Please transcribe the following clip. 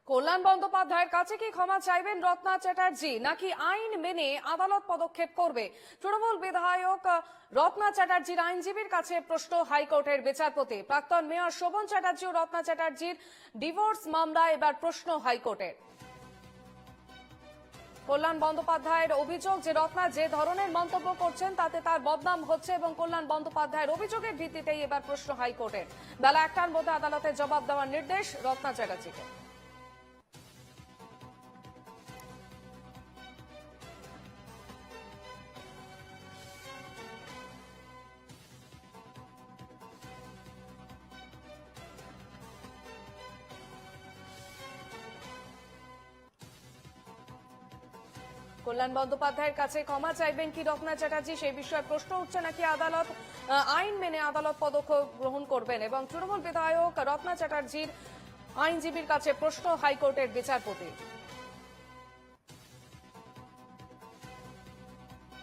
কল্যাণ বন্দ্যোপাধ্যায়ের কাছে কি ক্ষমা চাইবেন রত্না চ্যাটার্জি, নাকি আইন মেনে আদালত পদক্ষেপ করবে? তৃণমূল বিধায়ক রত্না চ্যাটার্জির আইনজীবীর কাছে প্রশ্ন হাইকোর্টের বিচারপতি। প্রাক্তন মেয়র শোভন চ্যাটার্জি ও রত্না চ্যাটার্জির ডিভোর্স মামলায় এবার প্রশ্ন হাইকোর্টের। কল্যাণ বন্দ্যোপাধ্যায়ের অভিযোগ যে রত্না যে ধরনের মন্তব্য করছেন তাতে তার বদনাম হচ্ছে এবং কল্যাণ বন্দ্যোপাধ্যায়ের অভিযোগের ভিত্তিতেই এবার প্রশ্ন হাইকোর্টের। বেলা 1টার মধ্যে আদালতে জবাব দেওয়ার নির্দেশ রত্না চ্যাটার্জিকে। কল্যাণ বন্দ্যোপাধ্যায়ের কাছে ক্ষমা চাইবেন কি রত্না চ্যাটার্জি, সেই বিষয়ে প্রশ্ন উঠছে, নাকি আদালত আইন মেনে আদালত পদক্ষেপ গ্রহণ করবেন? এবং তৃণমূল বিধায়ক রত্না চ্যাটার্জির আইনজীবীর কাছে প্রশ্ন হাইকোর্টের বিচারপতি।